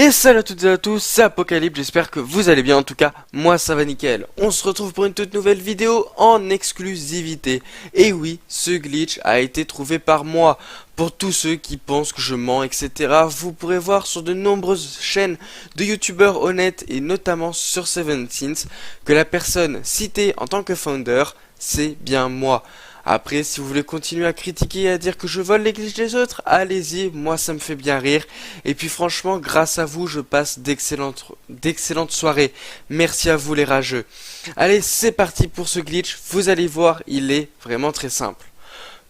Et salut à toutes et à tous, c'est Apocalypse, j'espère que vous allez bien, en tout cas, moi ça va nickel. On se retrouve pour une toute nouvelle vidéo en exclusivité. Et oui, ce glitch a été trouvé par moi. Pour tous ceux qui pensent que je mens, etc., vous pourrez voir sur de nombreuses chaînes de youtubeurs honnêtes et notamment sur Seventeens que la personne citée en tant que founder, c'est bien moi. Après, si vous voulez continuer à critiquer et à dire que je vole les glitches des autres, allez-y, moi ça me fait bien rire. Et puis franchement, grâce à vous, je passe d'excellentes soirées. Merci à vous les rageux. Allez, c'est parti pour ce glitch. Vous allez voir, il est vraiment très simple.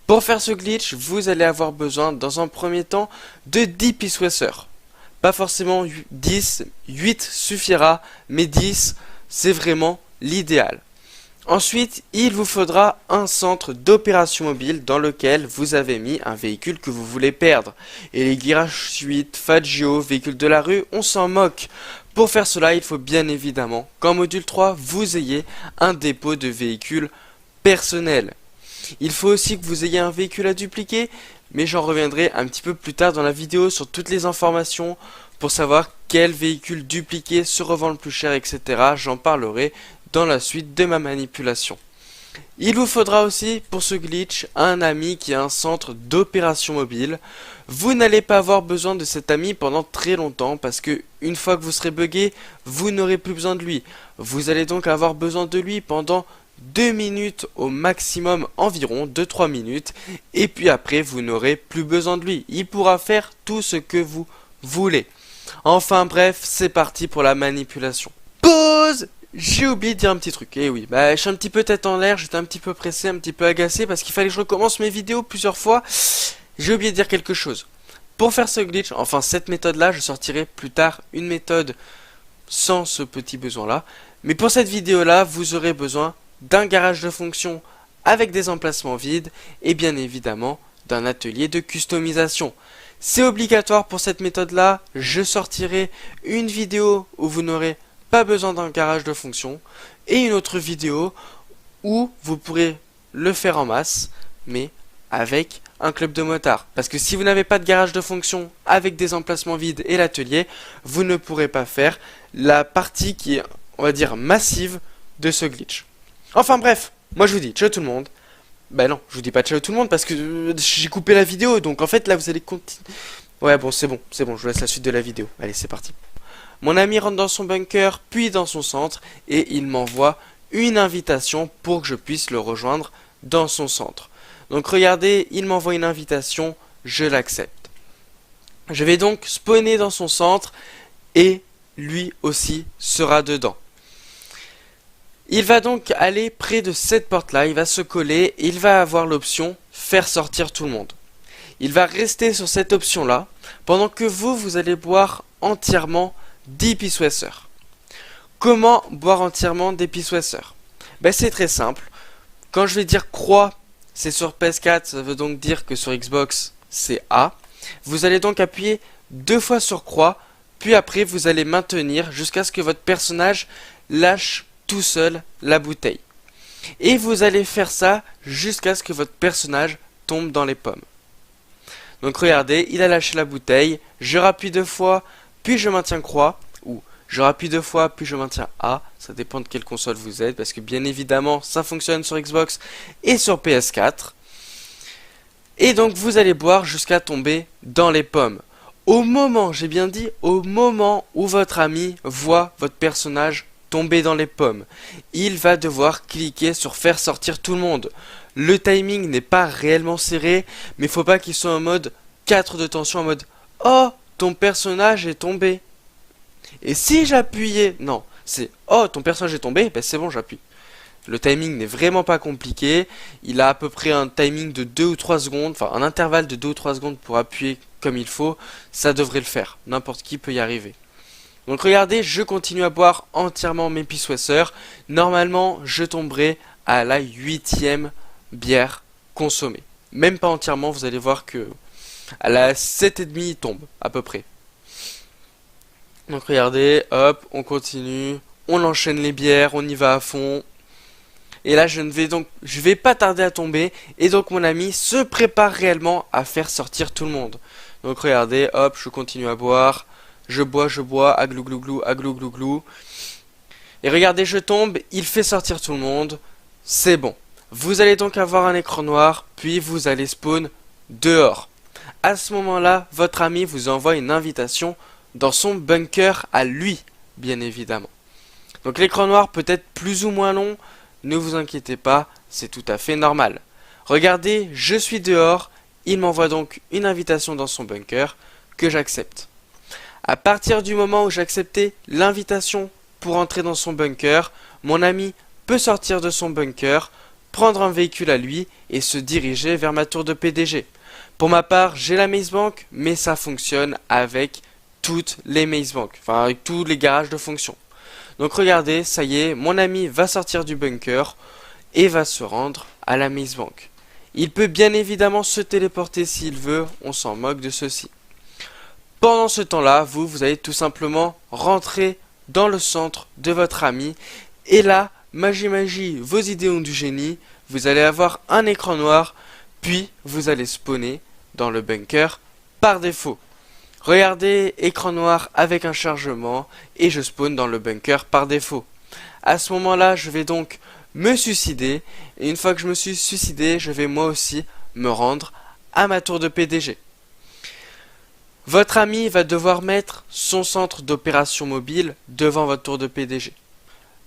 Pour faire ce glitch, vous allez avoir besoin, dans un premier temps, de 10 Peacewasser. Pas forcément 10, 8 suffira, mais 10, c'est vraiment l'idéal. Ensuite, il vous faudra un centre d'opération mobile dans lequel vous avez mis un véhicule que vous voulez perdre. Et les Garage 8, Fagio, véhicules de la rue, on s'en moque. Pour faire cela, il faut bien évidemment qu'en module 3, vous ayez un dépôt de véhicules personnel. Il faut aussi que vous ayez un véhicule à dupliquer, mais j'en reviendrai un petit peu plus tard dans la vidéo sur toutes les informations pour savoir quel véhicule dupliqué se revend le plus cher, etc. J'en parlerai dans la suite de ma manipulation. Il vous faudra aussi pour ce glitch un ami qui a un centre d'opération mobile. Vous n'allez pas avoir besoin de cet ami pendant très longtemps parce que une fois que vous serez bugué, vous n'aurez plus besoin de lui. Vous allez donc avoir besoin de lui pendant 2 minutes au maximum, environ 2-3 minutes, et puis après vous n'aurez plus besoin de lui. Il pourra faire tout ce que vous voulez. Enfin bref, c'est parti pour la manipulation. Pause! J'ai oublié de dire un petit truc, et oui, je suis un petit peu tête en l'air, j'étais un petit peu pressé, un petit peu agacé, parce qu'il fallait que je recommence mes vidéos plusieurs fois. J'ai oublié de dire quelque chose. Pour faire ce glitch, enfin cette méthode-là, je sortirai plus tard une méthode sans ce petit besoin-là. Mais pour cette vidéo-là, vous aurez besoin d'un garage de fonction avec des emplacements vides, et bien évidemment, d'un atelier de customisation. C'est obligatoire pour cette méthode-là, je sortirai une vidéo où vous n'aurez pas besoin d'un garage de fonction et une autre vidéo où vous pourrez le faire en masse mais avec un club de motards, parce que si vous n'avez pas de garage de fonction avec des emplacements vides et l'atelier, vous ne pourrez pas faire la partie qui est, on va dire, massive de ce glitch. Enfin bref, moi je vous dis ciao tout le monde. Non, je vous dis pas ciao tout le monde parce que j'ai coupé la vidéo, donc en fait là vous allez continuer. Ouais bon, je vous laisse la suite de la vidéo. Allez, c'est parti. Mon ami rentre dans son bunker, puis dans son centre, et il m'envoie une invitation pour que je puisse le rejoindre dans son centre. Donc regardez, il m'envoie une invitation, je l'accepte. Je vais donc spawner dans son centre, et lui aussi sera dedans. Il va donc aller près de cette porte-là, il va se coller, et il va avoir l'option « Faire sortir tout le monde ». Il va rester sur cette option-là, pendant que vous allez boire entièrement 10 Peacewasser. Comment boire entièrement des Peacewasser? C'est très simple. Quand je vais dire croix, c'est sur PS4, ça veut donc dire que sur Xbox, c'est A. Vous allez donc appuyer 2 fois sur croix, puis après vous allez maintenir jusqu'à ce que votre personnage lâche tout seul la bouteille. Et vous allez faire ça jusqu'à ce que votre personnage tombe dans les pommes. Donc regardez, il a lâché la bouteille, je rappuie 2 fois, puis je maintiens croix, ou je rappuie 2 fois, puis je maintiens A, ça dépend de quelle console vous êtes, parce que bien évidemment, ça fonctionne sur Xbox et sur PS4. Et donc vous allez boire jusqu'à tomber dans les pommes. Au moment, j'ai bien dit, au moment où votre ami voit votre personnage tomber dans les pommes, il va devoir cliquer sur faire sortir tout le monde. Le timing n'est pas réellement serré, mais il faut pas qu'il soit en mode 4 de tension, en mode « Oh !» ton personnage est tombé. Et si j'appuyais... Non, c'est « Oh, ton personnage est tombé », c'est bon, j'appuie. Le timing n'est vraiment pas compliqué. Il a à peu près un timing de 2 ou 3 secondes, enfin un intervalle de 2 ou 3 secondes pour appuyer comme il faut. Ça devrait le faire. N'importe qui peut y arriver. Donc regardez, je continue à boire entièrement mes Peacewasser. Normalement, je tomberai à la 8e bière consommée. Même pas entièrement, vous allez voir que... à la 7,5 il tombe, à peu près. Donc regardez, hop, on continue. On enchaîne les bières, on y va à fond. Et là, je vais pas tarder à tomber. Et donc mon ami se prépare réellement à faire sortir tout le monde. Donc regardez, hop, je continue à boire. je bois, à glou glou glou, à glou glou glou. Et regardez, je tombe, il fait sortir tout le monde, c'est bon. Vous allez donc avoir un écran noir, puis vous allez spawn dehors. À ce moment-là, votre ami vous envoie une invitation dans son bunker à lui, bien évidemment. Donc l'écran noir peut être plus ou moins long, ne vous inquiétez pas, c'est tout à fait normal. Regardez, je suis dehors, il m'envoie donc une invitation dans son bunker que j'accepte. À partir du moment où j'acceptais l'invitation pour entrer dans son bunker, mon ami peut sortir de son bunker, prendre un véhicule à lui et se diriger vers ma tour de PDG. Pour ma part, j'ai la Maze Bank, mais ça fonctionne avec toutes les Maze Bank, enfin avec tous les garages de fonction. Donc regardez, ça y est, mon ami va sortir du bunker et va se rendre à la Maze Bank. Il peut bien évidemment se téléporter s'il veut, on s'en moque de ceci. Pendant ce temps-là, vous allez tout simplement rentrer dans le centre de votre ami et là, magie, vos idées ont du génie, vous allez avoir un écran noir, puis vous allez spawner dans le bunker par défaut. Regardez, écran noir avec un chargement et je spawn dans le bunker par défaut. À ce moment-là, je vais donc me suicider et une fois que je me suis suicidé, je vais moi aussi me rendre à ma tour de PDG. Votre ami va devoir mettre son centre d'opération mobile devant votre tour de PDG.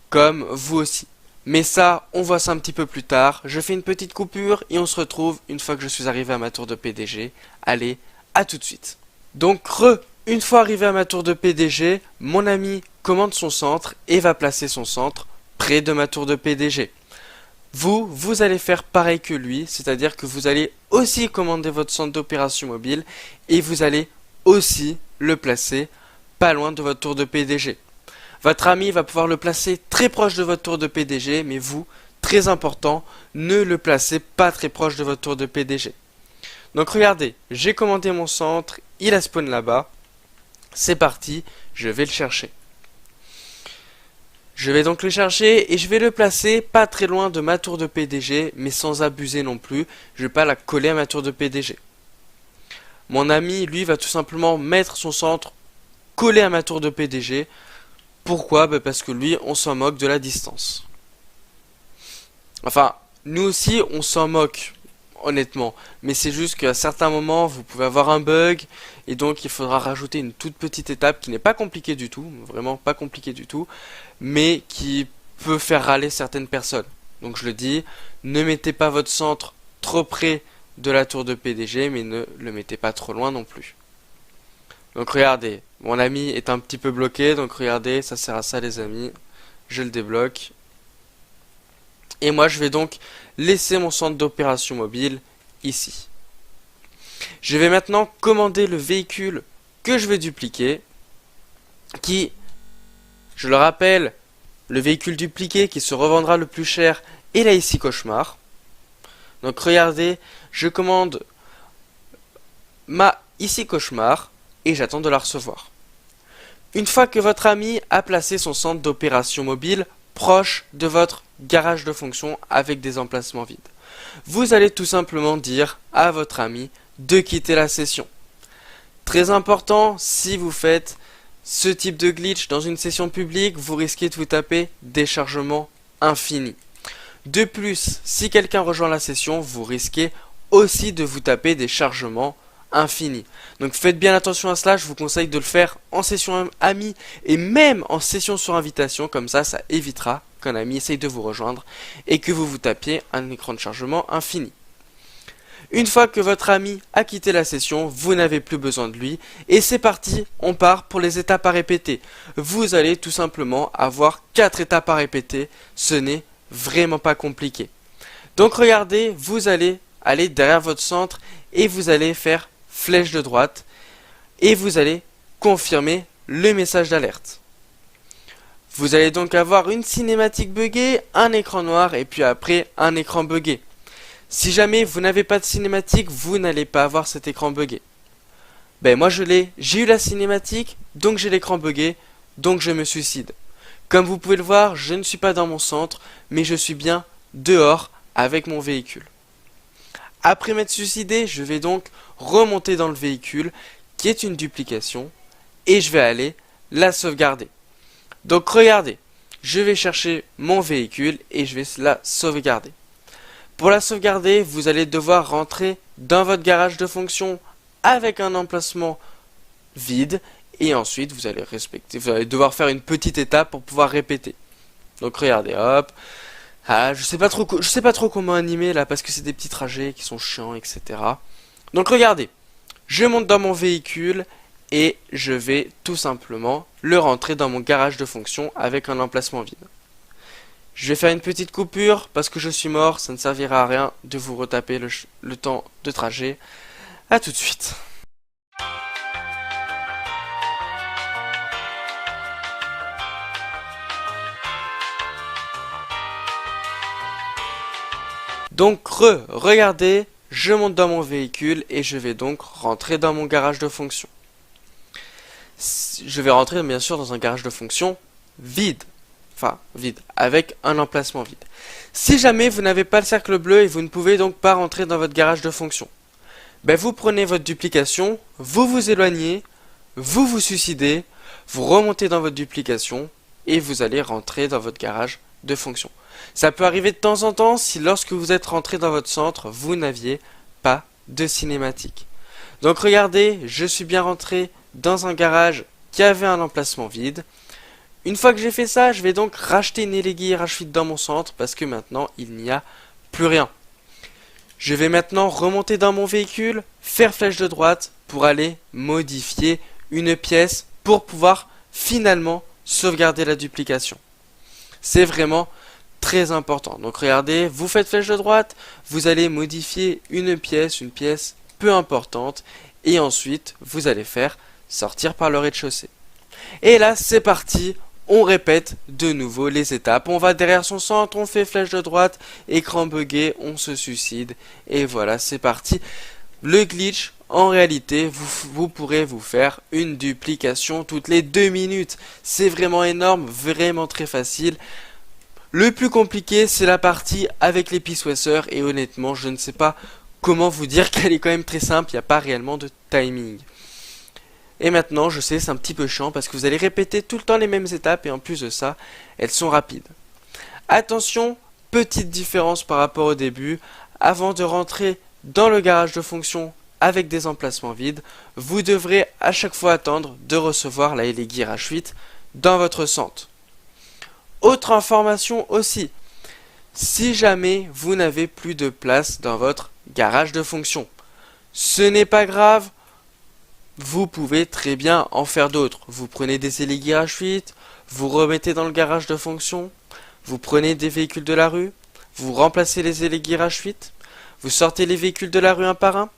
Comme vous aussi. Mais ça, on voit ça un petit peu plus tard. Je fais une petite coupure et on se retrouve une fois que je suis arrivé à ma tour de PDG. Allez, à tout de suite. Donc, une fois arrivé à ma tour de PDG, mon ami commande son centre et va placer son centre près de ma tour de PDG. Vous allez faire pareil que lui, c'est-à-dire que vous allez aussi commander votre centre d'opération mobile et vous allez aussi le placer pas loin de votre tour de PDG. Votre ami va pouvoir le placer très proche de votre tour de PDG, mais vous, très important, ne le placez pas très proche de votre tour de PDG. Donc regardez, j'ai commandé mon centre, il a spawn là-bas. C'est parti, je vais le chercher. Je vais donc le chercher et je vais le placer pas très loin de ma tour de PDG, mais sans abuser non plus. Je vais pas la coller à ma tour de PDG. Mon ami, lui, va tout simplement mettre son centre collé à ma tour de PDG. Pourquoi? Parce que lui, on s'en moque de la distance. Enfin, nous aussi, on s'en moque, honnêtement. Mais c'est juste qu'à certains moments, vous pouvez avoir un bug. Et donc, il faudra rajouter une toute petite étape qui n'est pas compliquée du tout. Vraiment pas compliquée du tout. Mais qui peut faire râler certaines personnes. Donc, je le dis, ne mettez pas votre centre trop près de la tour de PDG. Mais ne le mettez pas trop loin non plus. Donc, regardez. Mon ami est un petit peu bloqué. Donc, regardez, ça sert à ça, les amis. Je le débloque. Et moi, je vais donc laisser mon centre d'opération mobile ici. Je vais maintenant commander le véhicule que je vais dupliquer, qui, je le rappelle, le véhicule dupliqué qui se revendra le plus cher est la ici cauchemar. Donc regardez, je commande ma ici cauchemar et j'attends de la recevoir. Une fois que votre ami a placé son centre d'opération mobile proche de votre garage de fonction avec des emplacements vides, vous allez tout simplement dire à votre ami de quitter la session. Très important, si vous faites ce type de glitch dans une session publique, vous risquez de vous taper des chargements infinis. De plus, si quelqu'un rejoint la session, vous risquez aussi de vous taper des chargements infinis. Donc faites bien attention à cela, je vous conseille de le faire en session ami et même en session sur invitation, comme ça évitera qu'un ami essaye de vous rejoindre et que vous vous tapiez un écran de chargement infini. Une fois que votre ami a quitté la session, vous n'avez plus besoin de lui et c'est parti, on part pour les étapes à répéter. Vous allez tout simplement avoir 4 étapes à répéter, ce n'est vraiment pas compliqué. Donc regardez, vous allez aller derrière votre centre et vous allez faire flèche de droite et vous allez confirmer le message d'alerte. Vous allez donc avoir une cinématique buggée, un écran noir et puis après un écran buggé. Si jamais vous n'avez pas de cinématique, vous n'allez pas avoir cet écran buggé. Ben moi j'ai eu la cinématique, donc j'ai l'écran buggé, donc je me suicide. Comme vous pouvez le voir, je ne suis pas dans mon centre, mais je suis bien dehors avec mon véhicule. Après m'être suicidé, je vais donc remonter dans le véhicule, qui est une duplication, et je vais aller la sauvegarder. Donc regardez, je vais chercher mon véhicule et je vais la sauvegarder. Pour la sauvegarder, vous allez devoir rentrer dans votre garage de fonction avec un emplacement vide et ensuite vous allez devoir faire une petite étape pour pouvoir répéter. Donc regardez, hop. Ah, je sais pas trop comment animer là parce que c'est des petits trajets qui sont chiants, etc. Donc regardez, je monte dans mon véhicule et je vais tout simplement le rentrer dans mon garage de fonction avec un emplacement vide. Je vais faire une petite coupure parce que je suis mort, ça ne servira à rien de vous retaper le temps de trajet. A tout de suite. Donc regardez, je monte dans mon véhicule et je vais donc rentrer dans mon garage de fonction. Je vais rentrer bien sûr dans un garage de fonction vide. Enfin, vide, avec un emplacement vide. Si jamais vous n'avez pas le cercle bleu et vous ne pouvez donc pas rentrer dans votre garage de fonction, ben vous prenez votre duplication, vous vous éloignez, vous vous suicidez, vous remontez dans votre duplication et vous allez rentrer dans votre garage de fonction. Ça peut arriver de temps en temps si lorsque vous êtes rentré dans votre centre, vous n'aviez pas de cinématique. Donc regardez, je suis bien rentré dans un garage qui avait un emplacement vide. Une fois que j'ai fait ça, je vais donc racheter une élégie RH8 dans mon centre parce que maintenant il n'y a plus rien. Je vais maintenant remonter dans mon véhicule, faire flèche de droite pour aller modifier une pièce pour pouvoir finalement sauvegarder la duplication. C'est vraiment très important. Donc regardez, vous faites flèche de droite, vous allez modifier une pièce peu importante et ensuite vous allez faire sortir par le rez-de-chaussée. Et là c'est parti, on répète de nouveau les étapes. On va derrière son centre, on fait flèche de droite, écran buggé, on se suicide et voilà c'est parti. Le glitch, en réalité, vous pourrez vous faire une duplication toutes les 2 minutes. C'est vraiment énorme, vraiment très facile. Le plus compliqué, c'est la partie avec les Peacewasser et honnêtement, je ne sais pas comment vous dire qu'elle est quand même très simple, il n'y a pas réellement de timing. Et maintenant, je sais, c'est un petit peu chiant parce que vous allez répéter tout le temps les mêmes étapes et en plus de ça, elles sont rapides. Attention, petite différence par rapport au début, avant de rentrer dans le garage de fonction avec des emplacements vides, vous devrez à chaque fois attendre de recevoir la élégie RH8 dans votre centre. Autre information aussi, si jamais vous n'avez plus de place dans votre garage de fonction, ce n'est pas grave, vous pouvez très bien en faire d'autres. Vous prenez des élégies RH8, vous remettez dans le garage de fonction, vous prenez des véhicules de la rue, vous remplacez les élégies RH8, vous sortez les véhicules de la rue un par un,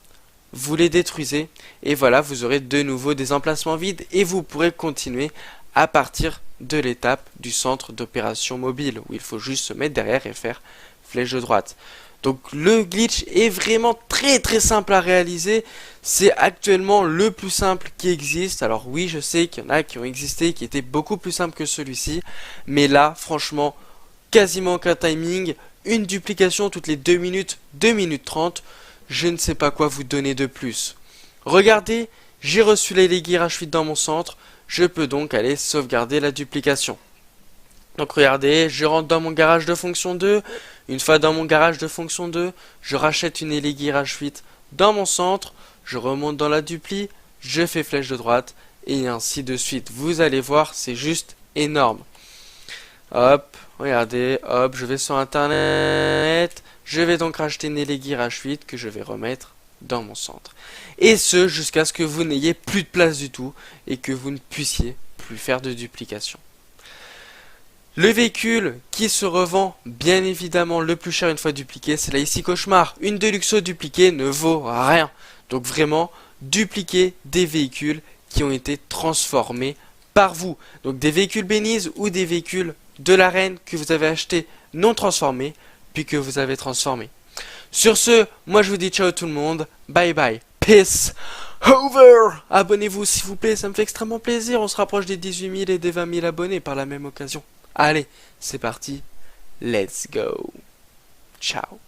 vous les détruisez, et voilà, vous aurez de nouveau des emplacements vides, et vous pourrez continuer à partir de l'étape du centre d'opération mobile, où il faut juste se mettre derrière et faire flèche de droite. Donc le glitch est vraiment très simple à réaliser, c'est actuellement le plus simple qui existe. Alors oui, je sais qu'il y en a qui ont existé, qui étaient beaucoup plus simples que celui-ci, mais là, franchement, quasiment aucun timing, une duplication toutes les 2 minutes, 2 minutes 30, je ne sais pas quoi vous donner de plus. Regardez, j'ai reçu l'élégie RH8 dans mon centre, je peux donc aller sauvegarder la duplication. Donc regardez, je rentre dans mon garage de fonction 2, une fois dans mon garage de fonction 2, je rachète une élégie RH8 dans mon centre, je remonte dans la dupli, je fais flèche de droite, et ainsi de suite. Vous allez voir, c'est juste énorme. Hop, regardez, hop, je vais sur internet, je vais donc racheter une élégie RH8 que je vais remettre dans mon centre. Et ce, jusqu'à ce que vous n'ayez plus de place du tout, et que vous ne puissiez plus faire de duplication. Le véhicule qui se revend bien évidemment le plus cher une fois dupliqué, c'est la IC Cauchemar. Une Deluxo dupliquée ne vaut rien. Donc vraiment, dupliquez des véhicules qui ont été transformés par vous. Donc des véhicules Beniz ou des véhicules de l'arène que vous avez achetés non transformés, puis que vous avez transformés. Sur ce, moi je vous dis ciao tout le monde, bye bye, peace over. Abonnez-vous s'il vous plaît, ça me fait extrêmement plaisir, on se rapproche des 18 000 et des 20 000 abonnés par la même occasion. Allez, c'est parti, let's go, ciao.